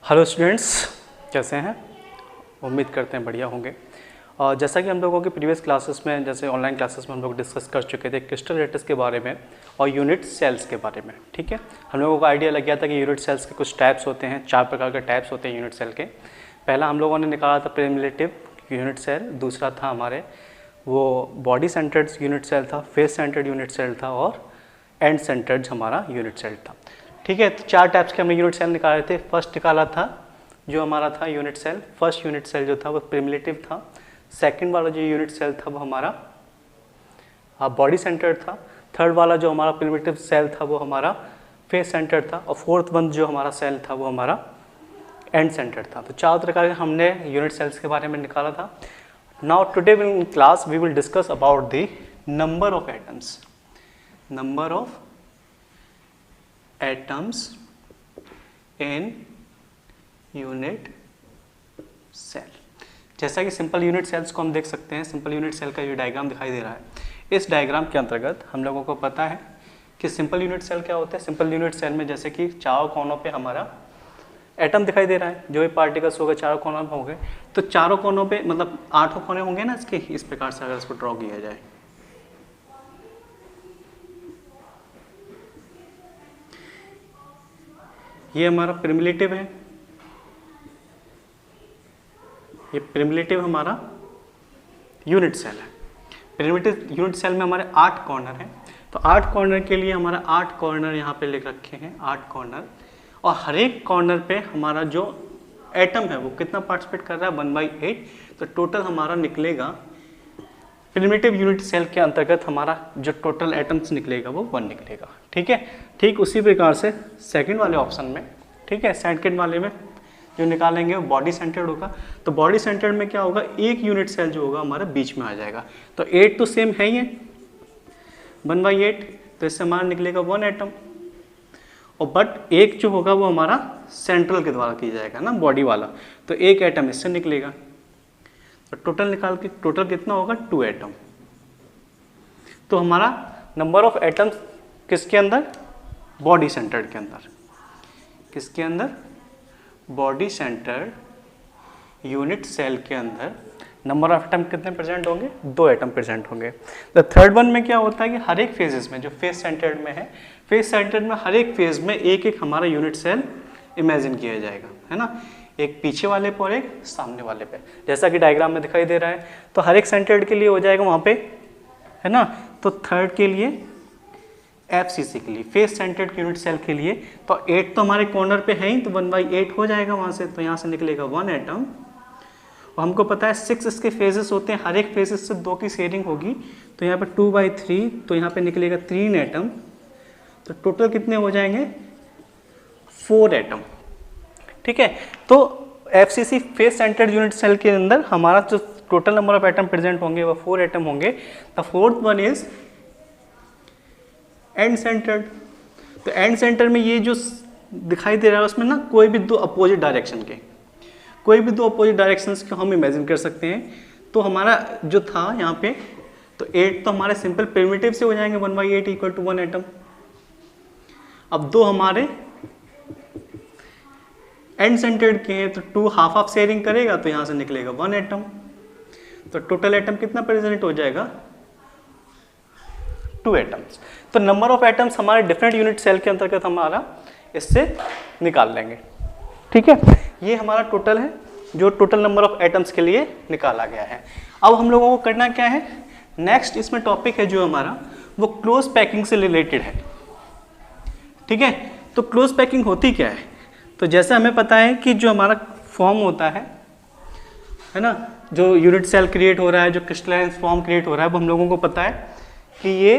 Hello students, कैसे हैं? उम्मीद करते हैं बढ़िया होंगे। और जैसा कि हम लोगों की प्रीवियस क्लासेस में, जैसे ऑनलाइन क्लासेस में हम लोग डिस्कस कर चुके थे क्रिस्टल लैटिस के बारे में और यूनिट सेल्स के बारे में। ठीक है, हम लोगों को आइडिया लग गया था कि यूनिट सेल्स के कुछ टाइप्स होते हैं, 4 प्रकार के टाइप्स होते हैं यूनिट सेल के। पहला हम लोगों ने निकाला था प्रिमिटिव यूनिट सेल, दूसरा था हमारे वो बॉडी सेंटर्ड यूनिट सेल था, फेस सेंटर्ड यूनिट सेल था और एंड सेंटर्ड हमारा यूनिट सेल था। ठीक है, तो 4 टाइप्स के हमने यूनिट सेल निकाले थे। फर्स्ट निकाला था जो हमारा था unit cell, first unit cell जो था वो प्रिमिटिव था। सेकंड वाला जो यूनिट सेल था वो हमारा बॉडी सेंटर्ड था। थर्ड वाला जो हमारा प्रिमिटिव सेल था वो हमारा फेस सेंटर्ड था और फोर्थ वन जो हमारा सेल था वो हमारा एंड सेंटर्ड था। तो 4 प्रकार के हमने यूनिट सेल्स के बारे में निकाला था। Now today in class we will discuss about the number of atoms, number of atoms in unit cell. जैसा कि सिंपल यूनिट सेल्स को हम देख सकते हैं, सिंपल यूनिट सेल का ये डायग्राम दिखाई दे रहा है। इस डायग्राम के अंतर्गत हम लोगों को पता है कि सिंपल यूनिट सेल क्या होता है। सिंपल यूनिट सेल में जैसे कि चारों कोनों पे हमारा एटम दिखाई दे रहा है, जो भी पार्टिकल्स हो गए चारों कोनों में हो गए, तो चारों कोनों पे मतलब 8 कोने होंगे ना इसके, इस प्रकार से अगर इसको ड्रॉ किया जाए। ये हमारा प्रिमिटिव है, ये प्रिमिटिव हमारा यूनिट सेल है। प्रिमिटिव यूनिट सेल में हमारे 8 कॉर्नर हैं, तो 8 कॉर्नर के लिए हमारा 8 कॉर्नर यहाँ पे लिख रखे हैं, 8 कॉर्नर। और हर एक कॉर्नर पे हमारा जो एटम है वो कितना पार्टिसिपेट कर रहा है, 1/8। तो टोटल हमारा निकलेगा प्रिमिटिव यूनिट सेल के अंतर्गत हमारा जो टोटल एटम्स निकलेगा वो 1 निकलेगा। ठीक है, ठीक उसी प्रकार से सेकंड वाले ऑप्शन में, ठीक है, सेकंड वाले में जो निकालेंगे वो बॉडी सेंटर्ड होगा। तो बॉडी सेंटर्ड में क्या होगा, एक यूनिट सेल जो होगा हमारा बीच में आ जाएगा। तो 8 तो सेम है ही है, 1/8, तो इससे हमारा निकलेगा 1 एटम। और बट एक जो होगा वो हमारा सेंट्रल के द्वारा किया जाएगा ना, बॉडी वाला, तो 1 एटम इससे निकलेगा। तो टोटल निकाल के टोटल कितना होगा, 2 एटम। तो हमारा नंबर ऑफ एटम्स किसके अंदर, बॉडी सेंटर्ड के अंदर, किसके अंदर, बॉडी सेंटर्ड यूनिट सेल के अंदर नंबर ऑफ एटम कितने प्रेजेंट होंगे, 2 एटम प्रेजेंट होंगे। तो थर्ड वन में क्या होता है कि हर एक फेजेस में, जो फेस सेंटर्ड में है, फेस सेंटर्ड में हर एक फेज में एक एक हमारा यूनिट सेल इमेजिन किया जाएगा, है ना, एक पीछे वाले पे और एक सामने वाले पे, जैसा कि डायग्राम में दिखाई दे रहा है। तो हर एक सेंटर्ड के लिए हो जाएगा वहाँ पे, है ना। तो थर्ड के लिए FCC के लिए, फेस सेंटर्ड यूनिट सेल के लिए, तो 8 तो हमारे कॉर्नर पे है ही, तो 1/8 हो जाएगा वहाँ से। तो यहाँ से निकलेगा 1 एटम। और हमको पता है 6 इसके फेजेस होते हैं, हर एक फेजेस से 2 की शेयरिंग होगी, तो यहाँ पे 2/3, तो यहाँ पे निकलेगा 3 एटम। तो टोटल कितने हो जाएंगे, 4 एटम। ठीक है, तो FCC face centred unit cell के अंदर हमारा जो total number of atom present होंगे वो 4 एटम होंगे। The fourth one is end centred. तो एंड सेंटर में ये जो दिखाई दे रहा है उसमें ना कोई भी 2 अपोजिट डायरेक्शन के, कोई भी 2 अपोजिट डायरेक्शंस को हम इमेजिन कर सकते हैं। तो हमारा जो था यहाँ पे, तो 8 तो हमारे सिंपल प्रिमिटिव से हो जाएंगे, 1/8 इक्वल टू 1 एटम। अब 2 हमारे एंड सेंटर्ड के हैं, तो 2 हाफ हाफ शेयरिंग करेगा, तो यहाँ से निकलेगा 1 एटम। तो टोटल एटम कितना प्रेजेंट हो जाएगा, 2 एटम्स। तो नंबर ऑफ एटम्स हमारे डिफरेंट यूनिट सेल के अंतर्गत हमारा इससे निकाल लेंगे। ठीक है, ये हमारा टोटल है, जो टोटल नंबर ऑफ एटम्स के लिए निकाला गया है। अब हम लोगों को करना क्या है, नेक्स्ट इसमें टॉपिक है जो हमारा वो क्लोज पैकिंग से रिलेटेड है। ठीक है, तो क्लोज पैकिंग होती क्या है, तो जैसे हमें पता है कि जो हमारा फॉर्म होता है ना, जो यूनिट सेल क्रिएट हो रहा है, जो क्रिस्टलाइन फॉर्म क्रिएट हो रहा है, वो हम लोगों को पता है कि ये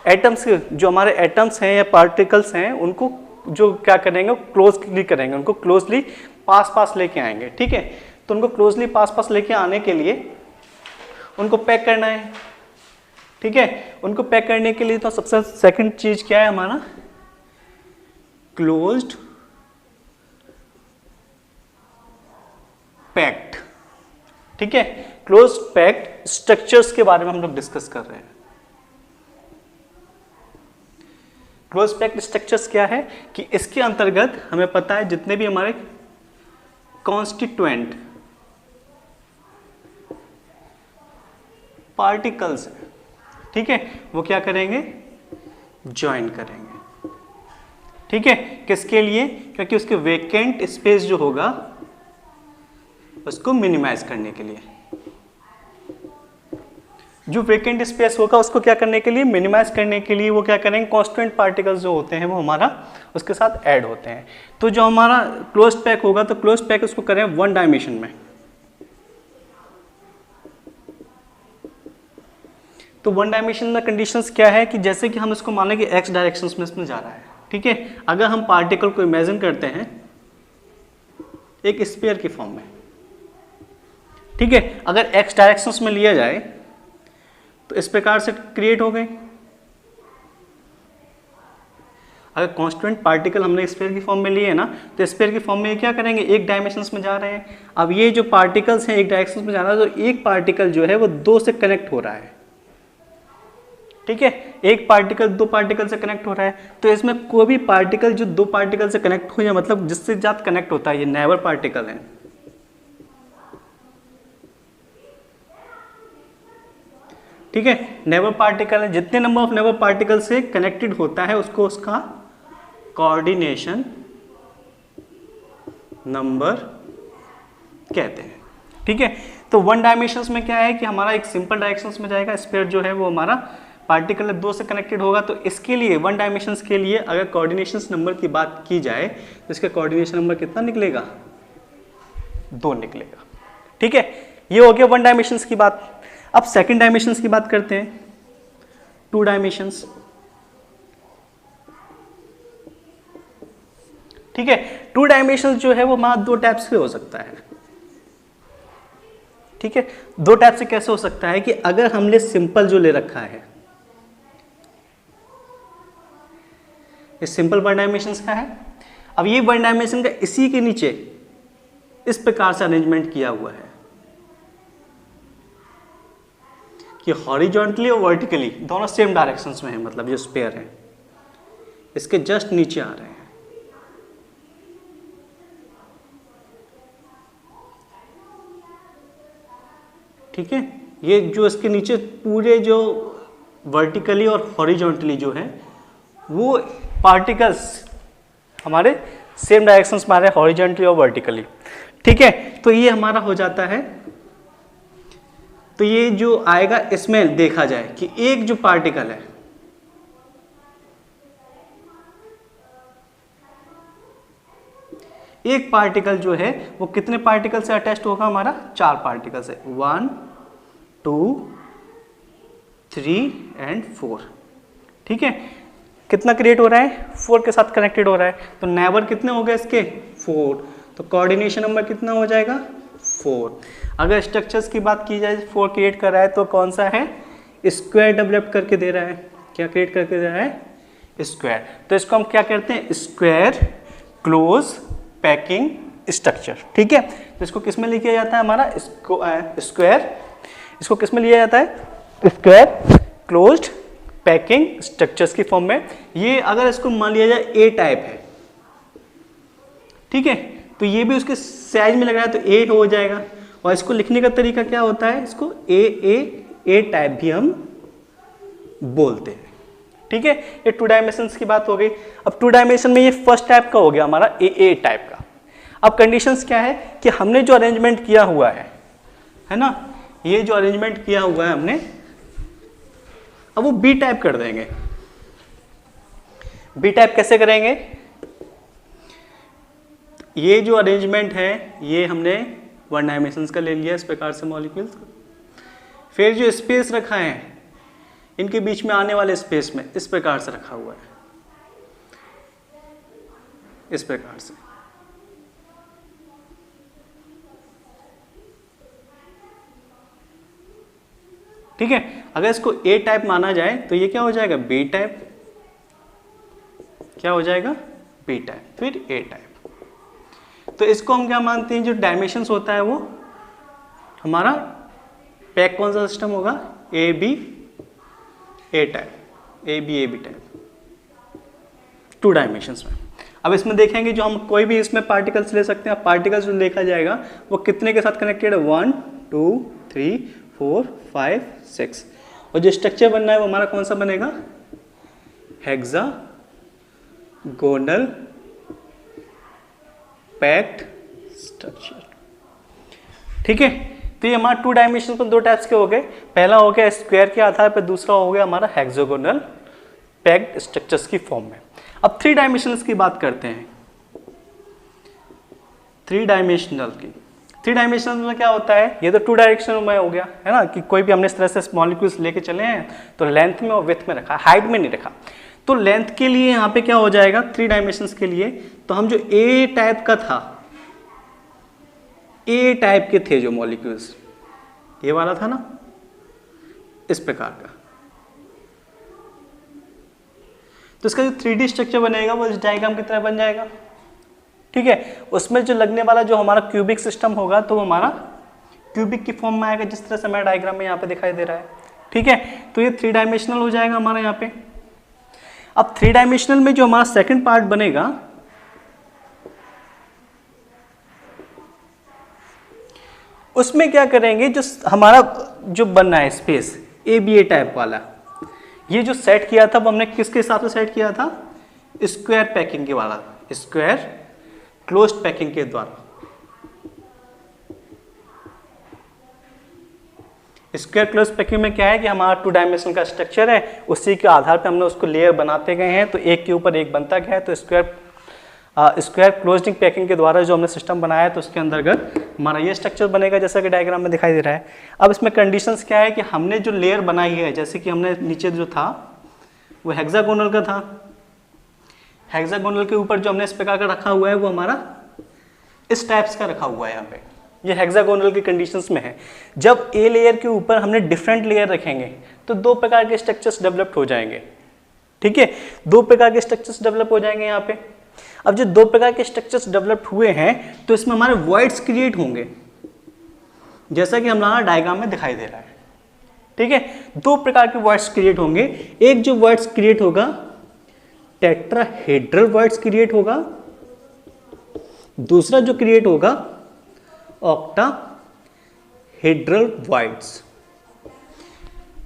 एटम्स, जो हमारे एटम्स हैं या पार्टिकल्स हैं, उनको जो क्या करेंगे, क्लोजली करेंगे, उनको क्लोजली पास पास लेके आएंगे। ठीक है, तो उनको क्लोजली पास पास लेके आने के लिए उनको पैक करना है। ठीक है, उनको पैक करने के लिए तो सबसे सेकंड चीज क्या है हमारा, क्लोज्ड पैक्ड। ठीक है, क्लोज्ड पैक्ड स्ट्रक्चर्स के बारे में हम लोग डिस्कस कर रहे हैं। क्लोज पैक्ड स्ट्रक्चर्स क्या है कि इसके अंतर्गत हमें पता है जितने भी हमारे कॉन्स्टिट्यूएंट पार्टिकल्स है, ठीक है, वो क्या करेंगे, ज्वाइन करेंगे, ठीक है, किसके लिए, क्योंकि उसके वेकेंट स्पेस जो होगा उसको मिनिमाइज करने के लिए, जो वेकेंट स्पेस होगा उसको क्या करने के लिए, मिनिमाइज करने के लिए वो क्या करेंगे, कांस्टेंट पार्टिकल्स जो होते हैं वो हमारा उसके साथ ऐड होते हैं। तो जो हमारा क्लोज्ड पैक होगा तो क्लोज्ड पैक उसको करें वन डायमेंशन में, तो वन डायमेंशन में कंडीशंस क्या है कि जैसे कि हम इसको मान लें कि एक्स डायरेक्शंस में इसमें जा रहा है, ठीक है, अगर हम पार्टिकल को इमेजिन करते हैं एक स्फीयर की फॉर्म में, ठीक है, अगर एक्स डायरेक्शंस में लिया जाए तो इस प्रकार से क्रिएट हो गए। अगर कांस्टेंट पार्टिकल हमने स्फीयर की फॉर्म में लिए ना, तो स्फीयर की फॉर्म में क्या करेंगे, एक डायमेंशंस में जा रहे हैं। अब ये जो पार्टिकल्स हैं एक डायरेक्शंस में जा रहा है, तो एक पार्टिकल जो है वो दो से कनेक्ट हो रहा है, ठीक है, एक पार्टिकल दो पार्टिकल से कनेक्ट हो रहा है। तो इसमें कोई भी पार्टिकल जो दो पार्टिकल से कनेक्ट हो, या मतलब जिससे ज्यादा कनेक्ट होता है, ये नेबर पार्टिकल है, ठीक है, नेबर पार्टिकल है, जितने नंबर ऑफ नेबर पार्टिकल से कनेक्टेड होता है उसको उसका कोऑर्डिनेशन नंबर कहते हैं, ठीक है। तो वन डायमेंशंस में क्या है कि हमारा एक सिंपल डायरेक्शंस में जाएगा, स्फीयर जो है वो हमारा पार्टिकल दो से कनेक्टेड होगा, तो इसके लिए वन डायमेंशंस के लिए अगर कोऑर्डिनेशन नंबर की बात की जाए तो इसका कोऑर्डिनेशन नंबर कितना निकलेगा, 2 निकलेगा, ठीक है। ये हो गया वन डायमेंशंस की बात। अब सेकंड डायमेंशंस की बात करते हैं, टू डायमेंशंस, ठीक है। टू डायमेंशंस जो है वो हमारा दो टाइप्स से हो सकता है, ठीक है। दो टाइप से कैसे हो सकता है कि अगर हमने सिंपल जो ले रखा है, इस सिंपल वन डायमेंशंस का है, अब ये वन डायमेंशन का इसी के नीचे इस प्रकार से अरेंजमेंट किया हुआ है कि हॉरिजॉन्टली और वर्टिकली दोनों सेम डायरेक्शंस में है, मतलब जो स्फीयर है इसके जस्ट नीचे आ रहे हैं, ठीक है। ये जो इसके नीचे पूरे जो वर्टिकली और हॉरिजॉन्टली जो है वो पार्टिकल्स हमारे सेम डायरेक्शंस में आ रहे हैं, हॉरिजॉन्टली और वर्टिकली, ठीक है। तो ये हमारा हो जाता है, तो ये जो आएगा इसमें देखा जाए कि एक जो पार्टिकल है, एक पार्टिकल जो है वो कितने पार्टिकल से अटैच्ड होगा, हमारा 4 पार्टिकल से, 1 2 3 एंड 4, ठीक है। कितना क्रिएट हो रहा है, 4 के साथ कनेक्टेड हो रहा है, तो नेबर कितने हो गए इसके 4, तो कोऑर्डिनेशन नंबर कितना हो जाएगा 4। अगर स्ट्रक्चर्स की बात की जाए 4 क्रिएट कर रहा है तो कौन सा है, स्क्वायर डेवलप करके दे रहा है, क्या क्रिएट करके दे रहा है, स्क्वायर। तो इसको हम क्या करते हैं, स्क्वायर क्लोज पैकिंग स्ट्रक्चर, ठीक है। तो इसको किस में लिखा जाता है, हमारा स्क्वायर, इसको किस में लिया जाता है, स्क्वायर क्लोज्ड पैकिंग स्ट्रक्चर्स की फॉर्म में। ये अगर इसको मान लिया जाए ए टाइप है, ठीक है, तो ये भी उसके साइज में लग रहा है तो ए हो जाएगा, और इसको लिखने का तरीका क्या होता है, इसको ए टाइप भी हम बोलते हैं, ठीक है। ये 2 डायमेंशंस की बात हो गई। अब 2 डायमेंशन में ये फर्स्ट टाइप का हो गया हमारा ए टाइप का। अब कंडीशंस क्या है कि हमने जो अरेंजमेंट किया हुआ है ना, ये जो अरेंजमेंट किया हुआ है हमने, अब वो बी टाइप कर देंगे। बी टाइप कैसे करेंगे, ये जो अरेंजमेंट है ये हमने 1 डायमेंशंस का ले लिया इस प्रकार से मॉलिक्यूल्स, फिर जो स्पेस रखा है इनके बीच में आने वाले स्पेस में इस प्रकार से रखा हुआ है, इस प्रकार से, ठीक है। अगर इसको ए टाइप माना जाए तो ये क्या हो जाएगा, बी टाइप, क्या हो जाएगा, बी टाइप, फिर ए टाइप। तो इसको हम क्या मानते हैं, जो डायमेंशंस होता है वो हमारा पैक कौन सा सिस्टम होगा, A B A type, A B type 2 dimensions में। अब इसमें देखेंगे जो हम कोई भी इसमें पार्टिकल्स ले सकते हैं। पार्टिकल्स जो देखा जाएगा वो कितने के साथ कनेक्टेड है, 1 2 3 4 5 6, और जो स्ट्रक्चर बनना है वो हमारा कौन सा बनेगा, हेक्सागोनल पैक्ड स्ट्रक्चर। ठीक है, तो ये हमारा 2 डायमेंशन को 2 टाइप्स के हो गए। पहला हो गया स्क्वायर के आधार पर, दूसरा हो गया हमारा हेक्सागोनल पैक्ड स्ट्रक्चर्स की फॉर्म में। अब 3 डायमेंशनल्स की बात करते हैं। 3 डायमेंशनल की, 3 डायमेंशनल में क्या होता है, ये तो 2 डायरेक्शन में हो गया है ना, कि कोई भी हमने इस तरह से मॉलिक्यूल्स लेके चले हैं तो लेंथ में और विड्थ में रखा, हाइट में नहीं रखा। तो लेंथ के लिए यहाँ पे क्या हो जाएगा 3 डायमेंशंस के लिए, तो हम जो ए टाइप का था, ए टाइप के थे जो मॉलिक्यूल्स, ये वाला था ना इस प्रकार का, तो इसका जो 3D स्ट्रक्चर बनेगा वो इस डायग्राम की तरह बन जाएगा। ठीक है, उसमें जो लगने वाला जो हमारा क्यूबिक सिस्टम होगा तो वो हमारा क्यूबिक की फॉर्म में आएगा, जिस तरह से हमारे डायग्राम में यहाँ पे दिखाई दे रहा है। ठीक है, तो ये 3 डायमेंशनल हो जाएगा हमारा यहाँ पे। अब 3 डायमेंशनल में जो हमारा सेकंड पार्ट बनेगा, उसमें क्या करेंगे, जो हमारा जो बनना है स्पेस ABA टाइप वाला, ये जो सेट किया था वो हमने किसके हिसाब से सेट किया था, स्क्वायर पैकिंग के वाला, स्क्वायर क्लोज्ड पैकिंग के द्वारा। स्क्वायर क्लोज्ड पैकिंग में क्या है कि हमारा 2 डायमेंशन का स्ट्रक्चर है, उसी के आधार पे हमने उसको लेयर बनाते गए हैं, तो एक के ऊपर एक बनता गया है। तो स्क्वायर क्लोजिंग पैकिंग के द्वारा जो हमने सिस्टम बनाया है, तो उसके अंतर्गत हमारा ये स्ट्रक्चर बनेगा जैसा कि डायग्राम में दिखाई दे रहा है। अब इसमें कंडीशंस क्या है कि हमने जो लेयर बनाई है, जैसे कि हमने नीचे जो था वो हेक्सागोनल का था, हेक्सागोनल के ऊपर जो हमने इस प्रकार का रखा हुआ है वो हमारा इस टाइप्स का रखा हुआ है। यहाँ पे ये हेक्सागोनल की कंडीशंस में है। जब ए लेयर के ऊपर हमने डिफरेंट लेयर रखेंगे तो 2 प्रकार के स्ट्रक्चर्स डेवलप हो जाएंगे। ठीक है, 2 प्रकार के स्ट्रक्चर्स डेवलप हो जाएंगे यहाँ पे। अब जो 2 प्रकार के स्ट्रक्चर्स डेवलप हुए हैं तो इसमें हमारे वॉइड्स क्रिएट होंगे, जैसा कि हमारा डायग्राम में दिखाई दे रहा है। ठीक है, 2 प्रकार के वॉइड्स क्रिएट होंगे। एक जो वॉइड्स क्रिएट होगा टेट्राहेड्रल वॉइड्स क्रिएट होगा, दूसरा जो क्रिएट होगा ऑक्टाहेड्रल वॉइड्स।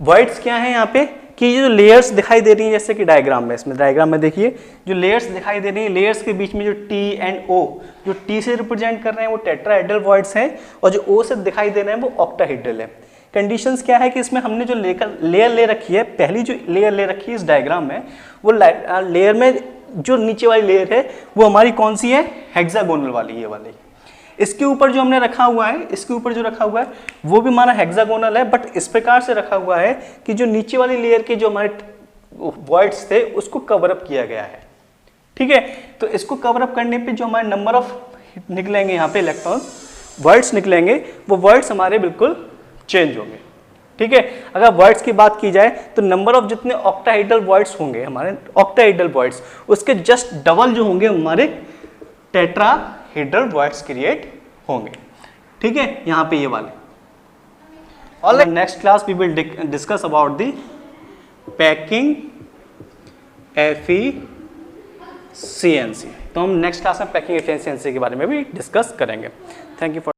वॉइड्स क्या है यहाँ पे कि ये जो लेयर्स दिखाई दे रही हैं, जैसे कि डायग्राम में, इसमें डायग्राम में देखिए जो लेयर्स दिखाई दे रही हैं, लेयर्स के बीच में जो T एंड O, जो T से रिप्रेजेंट कर रहे हैं वो टेट्राहेड्रल वॉइड्स हैं, और जो O से दिखाई दे रहे हैं वो ऑक्टाहेड्रल है। कंडीशंस क्या है कि इसमें हमने जो लेयर ले रखी है, पहली जो लेयर ले रखी है इस डायग्राम में, वो लेयर में जो नीचे वाली लेयर है वो हमारी कौन सी है, हेक्सागोनल वाली, ये वाली। इसके ऊपर जो हमने रखा हुआ है, इसके ऊपर जो रखा हुआ है वो भी हमारा हेक्सागोनल है, बट इस प्रकार से रखा हुआ है कि जो नीचे वाली लेयर के जो हमारे वॉइड्स थे उसको कवर अप किया गया है। ठीक है, तो इसको कवर अप करने पे जो हमारे नंबर ऑफ निकलेंगे यहाँ पे इलेक्ट्रॉन वर्ड्स निकलेंगे, वो वर्ड्स हमारे बिल्कुल चेंज होंगे। ठीक है, अगर वर्ड्स की बात की जाए तो नंबर ऑफ जितने ऑक्टाहेड्रल वर्ड्स होंगे हमारे, ऑक्टाहेड्रल वर्ड्स, उसके जस्ट डबल जो होंगे हमारे टेट्राहेड्रल वर्ड्स क्रिएट होंगे। ठीक है, यहाँ पे ये वाले। और next class we will discuss about the packing efficiency. तो हम नेक्स्ट क्लास में पैकिंग एफिशिएंसी के बारे में भी डिस्कस करेंगे। Thank you for